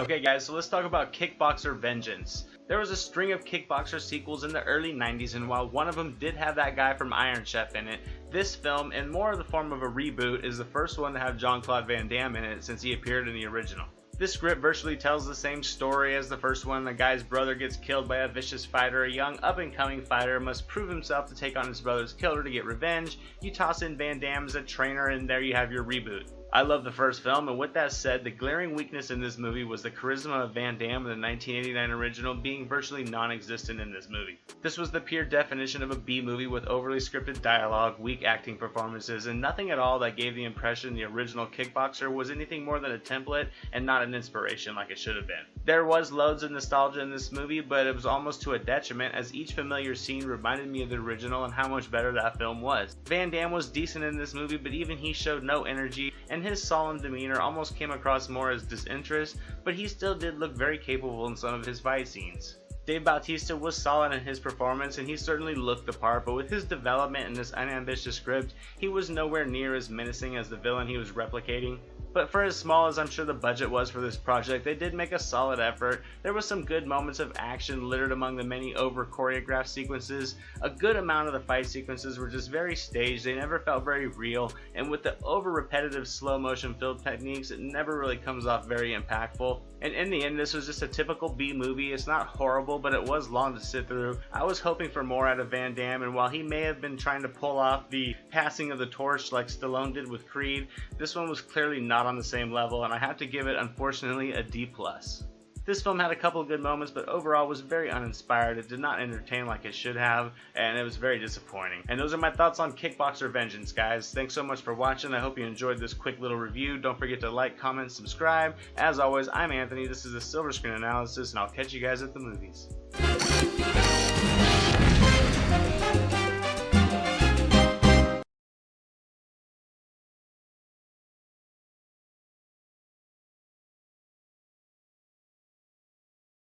Okay guys, so let's talk about Kickboxer Vengeance. There was a string of Kickboxer sequels in the early 90s, and while one of them did have that guy from Iron Chef in it, this film, in more of the form of a reboot, is the first one to have Jean-Claude Van Damme in it since he appeared in the original. This script virtually tells the same story as the first one. The guy's brother gets killed by a vicious fighter. A young up-and-coming fighter must prove himself to take on his brother's killer to get revenge. You toss in Van Damme as a trainer, and there you have your reboot. I love the first film, and with that said, the glaring weakness in this movie was the charisma of Van Damme in the 1989 original being virtually non-existent in this movie. This was the pure definition of a B-movie with overly scripted dialogue, weak acting performances, and nothing at all that gave the impression the original Kickboxer was anything more than a template and not an inspiration like it should have been. There was loads of nostalgia in this movie, but it was almost to a detriment as each familiar scene reminded me of the original and how much better that film was. Van Damme was decent in this movie, but even he showed no energy, and his solemn demeanor almost came across more as disinterest, but he still did look very capable in some of his fight scenes. Dave Bautista was solid in his performance, and he certainly looked the part, but with his development and this unambitious script, he was nowhere near as menacing as the villain he was replicating. But for as small as I'm sure the budget was for this project, they did make a solid effort. There was some good moments of action littered among the many over-choreographed sequences. A good amount of the fight sequences were just very staged, they never felt very real, and with the over-repetitive slow-motion film techniques, it never really comes off very impactful. And in the end, this was just a typical B-movie. It's not horrible, but it was long to sit through. I was hoping for more out of Van Damme, and while he may have been trying to pull off the passing of the torch like Stallone did with Creed, this one was clearly not on the same level, and I have to give it, unfortunately, a D+. This film had a couple of good moments, but overall was very uninspired. It did not entertain like it should have, and it was very disappointing. And those are my thoughts on Kickboxer Vengeance, guys. Thanks so much for watching. I hope you enjoyed this quick little review. Don't forget to like, comment, subscribe. As always, I'm Anthony. This is the SilverScreen Analysis, and I'll catch you guys at the movies.